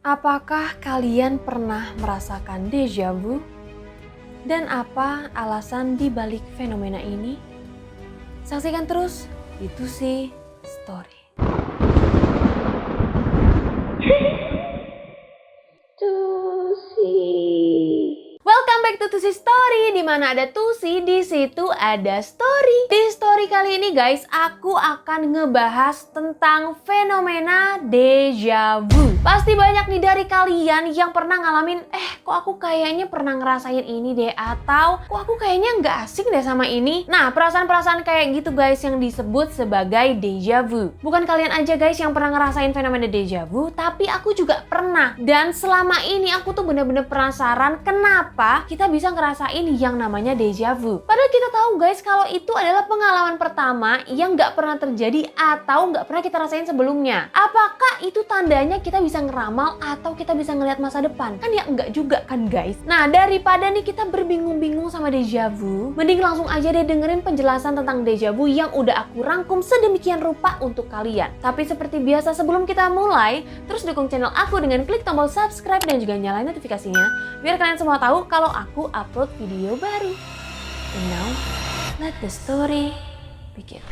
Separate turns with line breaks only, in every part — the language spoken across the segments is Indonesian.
Apakah kalian pernah merasakan deja vu? Dan apa alasan di balik fenomena ini? Saksikan terus di Tusi Story. Welcome back to Tusi Story, di mana ada Tusi, di situ ada story. Di story kali ini guys, aku akan ngebahas tentang fenomena deja vu. Pasti banyak nih dari kalian yang pernah ngalamin, kok aku kayaknya pernah ngerasain ini deh, atau kok aku kayaknya nggak asing deh sama ini. Nah, perasaan-perasaan kayak gitu guys yang disebut sebagai deja vu. Bukan kalian aja guys yang pernah ngerasain fenomena deja vu, tapi aku juga pernah. Dan selama ini aku tuh bener-bener penasaran kenapa kita bisa ngerasain yang namanya deja vu. Padahal kita tahu guys kalau itu adalah pengalaman pertama yang nggak pernah terjadi atau nggak pernah kita rasain sebelumnya. Apakah itu tandanya kita bisa ngeramal atau kita bisa ngelihat masa depan? Kan ya enggak juga kan guys. Nah, daripada nih kita berbingung-bingung sama deja vu, mending langsung aja deh dengerin penjelasan tentang deja vu yang udah aku rangkum sedemikian rupa untuk kalian. Tapi seperti biasa sebelum kita mulai, terus dukung channel aku dengan klik tombol subscribe dan juga nyalain notifikasinya biar kalian semua tahu kalau aku upload video baru. And now, let the story begin.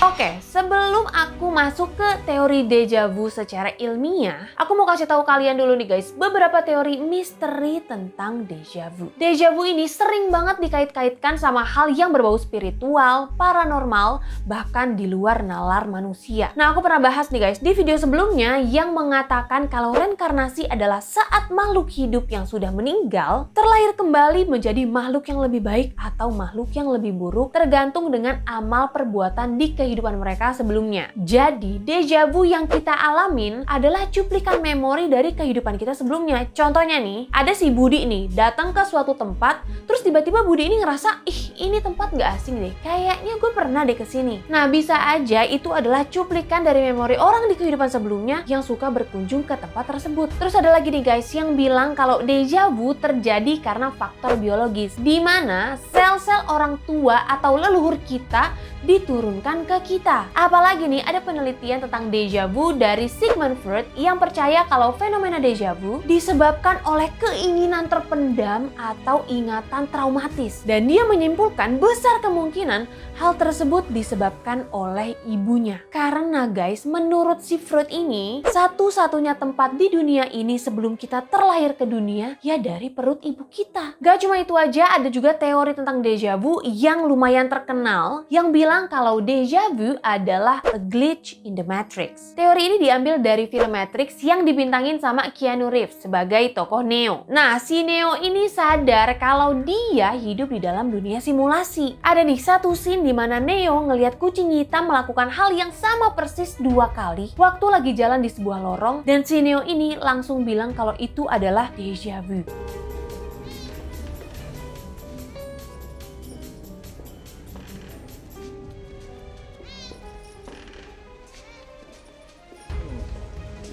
Oke, sebelum aku masuk ke teori deja vu secara ilmiah, aku mau kasih tahu kalian dulu nih guys, beberapa teori misteri tentang deja vu. Deja vu ini sering banget dikait-kaitkan sama hal yang berbau spiritual, paranormal, bahkan di luar nalar manusia. Nah, aku pernah bahas nih guys di video sebelumnya yang mengatakan kalau reinkarnasi adalah saat makhluk hidup yang sudah meninggal terlahir kembali menjadi makhluk yang lebih baik atau makhluk yang lebih buruk tergantung dengan amal perbuatan di kehidupan mereka sebelumnya. Jadi, deja vu yang kita alamin adalah cuplikan memori dari kehidupan kita sebelumnya. Contohnya nih, ada si Budi nih datang ke suatu tempat, terus tiba-tiba Budi ini ngerasa, ini tempat gak asing deh, kayaknya gue pernah deh kesini. Nah, bisa aja itu adalah cuplikan dari memori orang di kehidupan sebelumnya yang suka berkunjung ke tempat tersebut. Terus ada lagi nih guys yang bilang kalau deja vu terjadi karena faktor biologis, di mana sel-sel orang tua atau leluhur kita diturunkan ke kita. Apalagi nih ada penelitian tentang deja vu dari Sigmund Freud yang percaya kalau fenomena deja vu disebabkan oleh keinginan terpendam atau ingatan traumatis. Dan dia menyimpulkan besar kemungkinan hal tersebut disebabkan oleh ibunya. Karena guys, menurut si Freud ini, satu-satunya tempat di dunia ini sebelum kita terlahir ke dunia ya dari perut ibu kita. Gak cuma itu aja, ada juga teori tentang deja vu yang lumayan terkenal yang bilang kalau deja vu adalah a glitch in the Matrix. Teori ini diambil dari film Matrix yang dibintangin sama Keanu Reeves sebagai tokoh Neo. Nah, si Neo ini sadar kalau dia hidup di dalam dunia simulasi. Ada nih satu scene di mana Neo ngelihat kucing hitam melakukan hal yang sama persis 2 kali waktu lagi jalan di sebuah lorong, dan si Neo ini langsung bilang kalau itu adalah deja vu.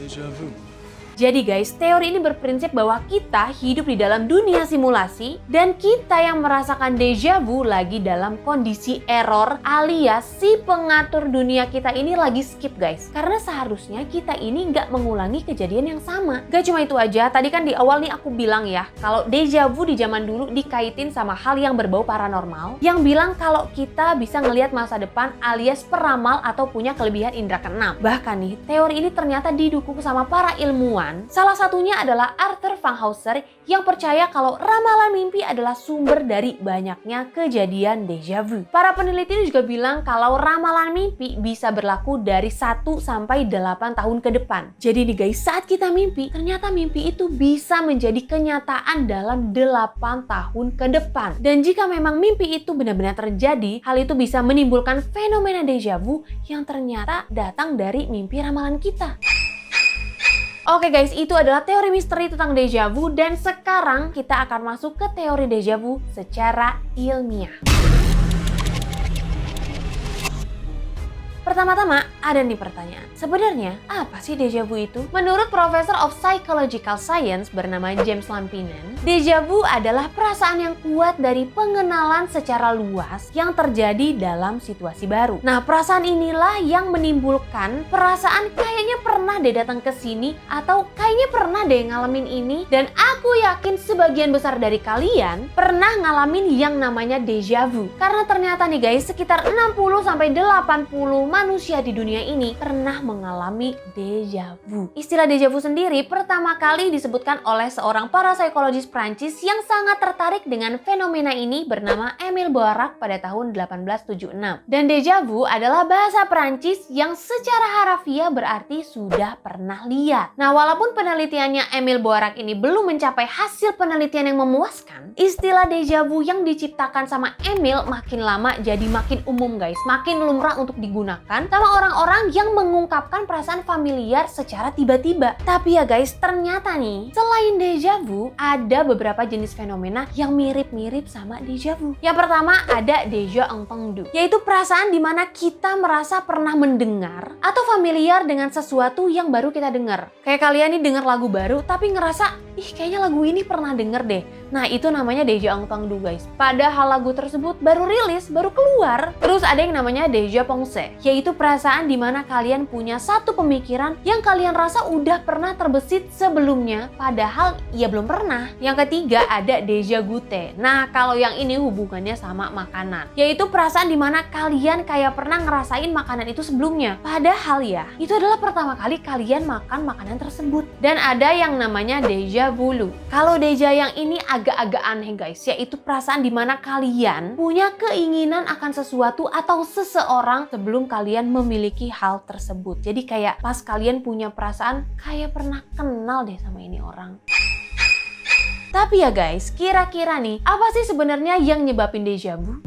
Deja vu.
Jadi guys, teori ini berprinsip bahwa kita hidup di dalam dunia simulasi dan kita yang merasakan deja vu lagi dalam kondisi error, alias si pengatur dunia kita ini lagi skip guys. Karena seharusnya kita ini nggak mengulangi kejadian yang sama. Gak cuma itu aja, tadi kan di awal nih aku bilang ya, kalau deja vu di zaman dulu dikaitin sama hal yang berbau paranormal, yang bilang kalau kita bisa ngelihat masa depan alias peramal atau punya kelebihan indera keenam. Bahkan nih, teori ini ternyata didukung sama para ilmuwan. Salah satunya adalah Arthur Van Hauser yang percaya kalau ramalan mimpi adalah sumber dari banyaknya kejadian deja vu. Para peneliti juga bilang kalau ramalan mimpi bisa berlaku dari 1 sampai 8 tahun ke depan. Jadi nih guys, saat kita mimpi, ternyata mimpi itu bisa menjadi kenyataan dalam 8 tahun ke depan. Dan jika memang mimpi itu benar-benar terjadi, hal itu bisa menimbulkan fenomena deja vu yang ternyata datang dari mimpi ramalan kita. Oke guys, itu adalah teori misteri tentang deja vu, dan sekarang kita akan masuk ke teori deja vu secara ilmiah. Pertama-tama ada nih pertanyaan. Sebenarnya apa sih deja vu itu? Menurut Professor of Psychological Science bernama James Lampinen, deja vu adalah perasaan yang kuat dari pengenalan secara luas yang terjadi dalam situasi baru. Nah, perasaan inilah yang menimbulkan perasaan kayaknya pernah deh datang ke sini atau kayaknya pernah deh ngalamin ini, dan aku yakin sebagian besar dari kalian pernah ngalamin yang namanya deja vu. Karena ternyata nih guys, sekitar 60-80 manusia di dunia ini pernah mengalami deja vu. Istilah deja vu sendiri pertama kali disebutkan oleh seorang parapsikologis Prancis yang sangat tertarik dengan fenomena ini bernama Émile Boirac pada tahun 1876. Dan deja vu adalah bahasa Prancis yang secara harafiah berarti sudah pernah lihat. Nah, walaupun penelitiannya Émile Boirac ini belum mencapai hasil penelitian yang memuaskan, istilah deja vu yang diciptakan sama Émile makin lama jadi makin umum guys, makin lumrah untuk digunakan sama orang-orang yang mengungkapkan perasaan familiar secara tiba-tiba. Tapi ya guys, ternyata nih, selain deja vu, ada beberapa jenis fenomena yang mirip-mirip sama deja vu. Yang pertama ada deja entendu, yaitu perasaan dimana kita merasa pernah mendengar atau familiar dengan sesuatu yang baru kita dengar. Kayak kalian nih dengar lagu baru tapi ngerasa, ih kayaknya lagu ini pernah denger deh. Nah, itu namanya deja entendu guys. Padahal lagu tersebut baru rilis, baru keluar. Terus ada yang namanya deja pensée, yaitu perasaan dimana kalian punya satu pemikiran yang kalian rasa udah pernah terbesit sebelumnya, padahal ya belum pernah. Yang ketiga ada deja goûté. Nah, kalau yang ini hubungannya sama makanan, yaitu perasaan dimana kalian kayak pernah ngerasain makanan itu sebelumnya, padahal ya itu adalah pertama kali kalian makan makanan tersebut. Dan ada yang namanya deja vu. Kalau deja yang ini agak-agak aneh guys, yaitu perasaan dimana kalian punya keinginan akan sesuatu atau seseorang sebelum kalian memiliki hal tersebut. Jadi kayak pas kalian punya perasaan kayak pernah kenal deh sama ini orang. Tapi ya guys, kira-kira nih apa sih sebenarnya yang nyebabin deja vu?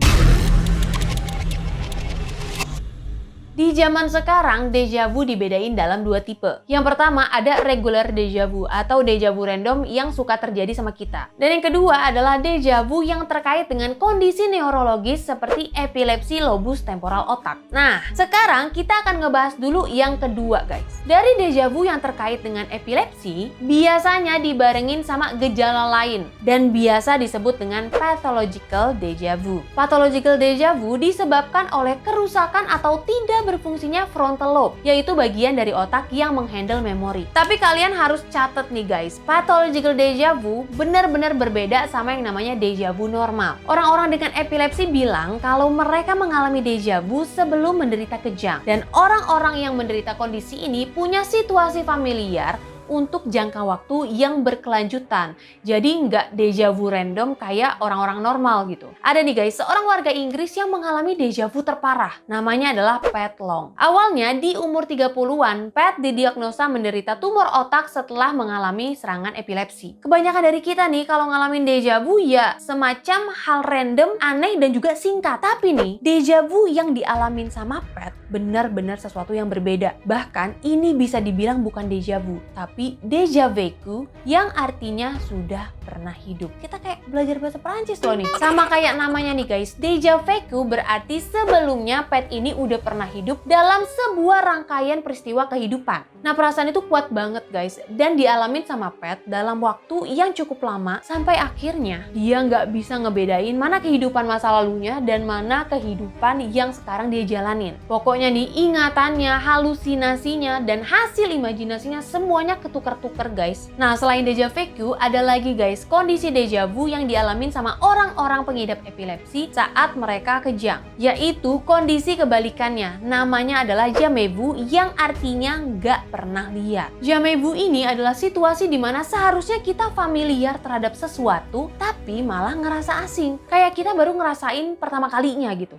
Di zaman sekarang, deja vu dibedain dalam dua tipe. Yang pertama ada regular deja vu atau deja vu random yang suka terjadi sama kita. Dan yang kedua adalah deja vu yang terkait dengan kondisi neurologis seperti epilepsi lobus temporal otak. Nah, sekarang kita akan ngebahas dulu yang kedua guys. Dari deja vu yang terkait dengan epilepsi, biasanya dibarengin sama gejala lain dan biasa disebut dengan pathological deja vu. Pathological deja vu disebabkan oleh kerusakan atau tidak berfungsinya frontal lobe, yaitu bagian dari otak yang menghandle memori. Tapi kalian harus catat nih guys, pathological deja vu benar-benar berbeda sama yang namanya deja vu normal. Orang-orang dengan epilepsi bilang kalau mereka mengalami deja vu sebelum menderita kejang, dan orang-orang yang menderita kondisi ini punya situasi familiar untuk jangka waktu yang berkelanjutan. Jadi nggak deja vu random kayak orang-orang normal gitu. Ada nih guys, seorang warga Inggris yang mengalami deja vu terparah. Namanya adalah Pat Long. Awalnya di umur 30-an, Pat didiagnosa menderita tumor otak setelah mengalami serangan epilepsi. Kebanyakan dari kita nih kalau ngalamin deja vu ya semacam hal random, aneh dan juga singkat. Tapi nih, deja vu yang dialamin sama Pat benar-benar sesuatu yang berbeda. Bahkan ini bisa dibilang bukan deja vu, tapi déjà vécu yang artinya sudah pernah hidup. Kita kayak belajar bahasa Perancis loh nih. Sama kayak namanya nih guys, déjà vécu berarti sebelumnya Pat ini udah pernah hidup dalam sebuah rangkaian peristiwa kehidupan. Nah, perasaan itu kuat banget guys, dan dialamin sama Pat dalam waktu yang cukup lama sampai akhirnya dia nggak bisa ngebedain mana kehidupan masa lalunya dan mana kehidupan yang sekarang dia jalanin. Pokoknya nih, ingatannya, halusinasinya, dan hasil imajinasinya semuanya ketukar-tukar guys. Nah, selain déjà vécu, ada lagi guys kondisi déjà vu yang dialamin sama orang-orang pengidap epilepsi saat mereka kejang, yaitu kondisi kebalikannya. Namanya adalah jamais vu yang artinya nggak pernah lihat. Jamais vu ini adalah situasi di mana seharusnya kita familiar terhadap sesuatu tapi malah ngerasa asing, kayak kita baru ngerasain pertama kalinya gitu.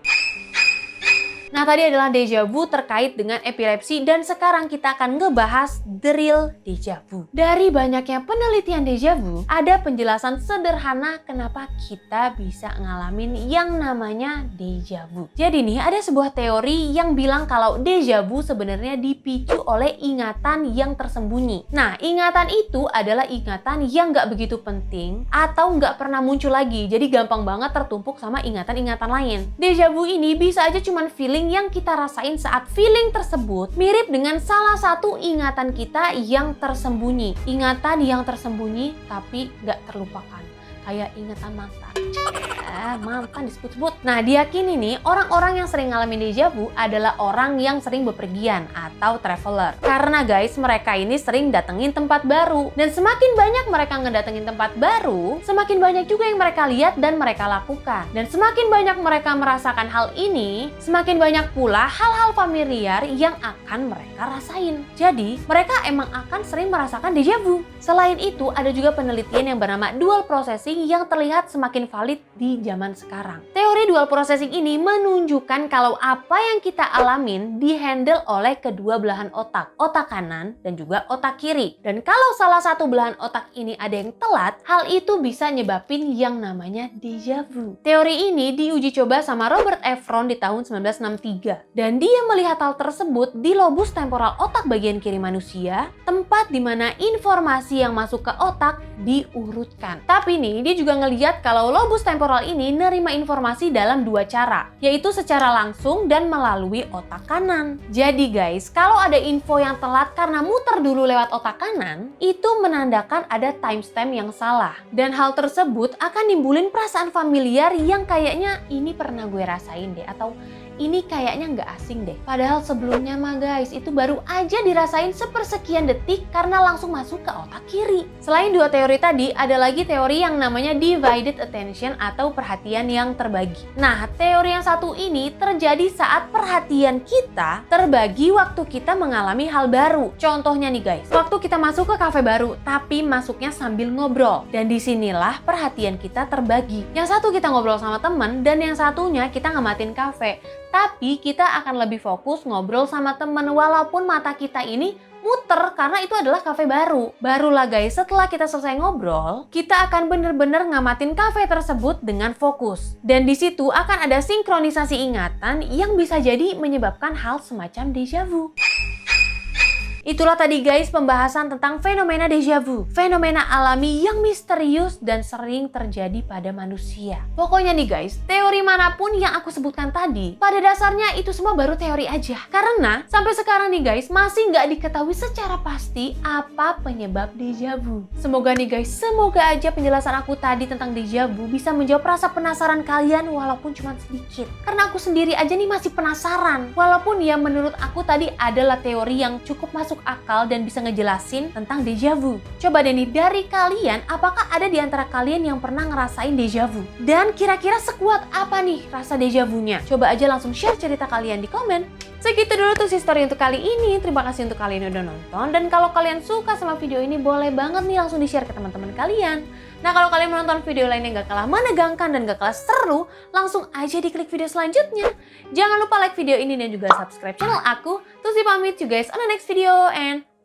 Nah, tadi adalah deja vu terkait dengan epilepsi, dan sekarang kita akan ngebahas the real deja vu. Dari banyaknya penelitian deja vu, ada penjelasan sederhana kenapa kita bisa ngalamin yang namanya deja vu. Jadi nih, ada sebuah teori yang bilang kalau deja vu sebenarnya dipicu oleh ingatan yang tersembunyi. Nah, ingatan itu adalah ingatan yang nggak begitu penting atau nggak pernah muncul lagi, jadi gampang banget tertumpuk sama ingatan-ingatan lain. Deja vu ini bisa aja cuman feeling processing yang kita rasain saat feeling tersebut mirip dengan salah satu ingatan kita yang tersembunyi. Ingatan yang tersembunyi tapi nggak terlupakan. Kayak ingatan mantan. Mantan disebut-sebut. Nah, diyakini nih orang-orang yang sering ngalamin deja vu adalah orang yang sering bepergian atau traveler. Karena guys, mereka ini sering datengin tempat baru. Dan semakin banyak mereka ngedatengin tempat baru, semakin banyak juga yang mereka lihat dan mereka lakukan. Dan semakin banyak mereka merasakan hal ini, semakin banyak pula hal-hal familiar yang akan mereka rasain. Jadi, mereka emang akan sering merasakan deja vu. Selain itu, ada juga penelitian yang bernama dual processing yang terlihat semakin valid di zaman sekarang. Teori dual processing ini menunjukkan kalau apa yang kita alamin dihandle oleh kedua belahan otak, otak kanan dan juga otak kiri. Dan kalau salah satu belahan otak ini ada yang telat, hal itu bisa nyebabin yang namanya deja vu. Teori ini diuji coba sama Robert Efron di tahun 1963. Dan dia melihat hal tersebut di lobus temporal otak bagian kiri manusia, tempat di mana informasi yang masuk ke otak diurutkan. Tapi nih, dia juga ngelihat kalau lobus temporal ini nerima informasi dalam dua cara, yaitu secara langsung dan melalui otak kanan. Jadi guys, kalau ada info yang telat karena muter dulu lewat otak kanan, itu menandakan ada timestamp yang salah. Dan hal tersebut akan nimbulin perasaan familiar yang kayaknya ini pernah gue rasain deh, atau ini kayaknya nggak asing deh. Padahal sebelumnya mah guys, itu baru aja dirasain sepersekian detik karena langsung masuk ke otak kiri. Selain dua teori tadi, ada lagi teori yang namanya divided attention atau perhatian yang terbagi. Nah, teori yang satu ini terjadi saat perhatian kita terbagi waktu kita mengalami hal baru. Contohnya nih guys, waktu kita masuk ke kafe baru, tapi masuknya sambil ngobrol. Dan disinilah perhatian kita terbagi. Yang satu kita ngobrol sama temen, dan yang satunya kita ngamatin kafe. Tapi kita akan lebih fokus ngobrol sama temen walaupun mata kita ini muter karena itu adalah kafe baru. Barulah guys, setelah kita selesai ngobrol, kita akan bener-bener ngamatin kafe tersebut dengan fokus. Dan di situ akan ada sinkronisasi ingatan yang bisa jadi menyebabkan hal semacam deja vu. Itulah tadi guys pembahasan tentang fenomena deja vu. Fenomena alami yang misterius dan sering terjadi pada manusia. Pokoknya nih guys, teori manapun yang aku sebutkan tadi, pada dasarnya itu semua baru teori aja. Karena sampai sekarang nih guys, masih nggak diketahui secara pasti apa penyebab deja vu. Semoga nih guys, semoga aja penjelasan aku tadi tentang deja vu bisa menjawab rasa penasaran kalian walaupun cuma sedikit. Karena aku sendiri aja nih masih penasaran. Walaupun ya menurut aku tadi adalah teori yang cukup masuk akal dan bisa ngejelasin tentang deja vu. Coba deh nih, dari kalian, apakah ada di antara kalian yang pernah ngerasain deja vu? Dan kira-kira sekuat apa nih rasa deja vu-nya? Coba aja langsung share cerita kalian di komen. Segitu dulu tuh story untuk kali ini. Terima kasih untuk kalian yang udah nonton. Dan kalau kalian suka sama video ini, boleh banget nih langsung di-share ke teman-teman kalian. Nah, kalau kalian menonton video lain yang gak kalah menegangkan dan gak kalah seru, langsung aja diklik video selanjutnya. Jangan lupa like video ini dan juga subscribe channel aku. Tusi pamit you guys on the next video and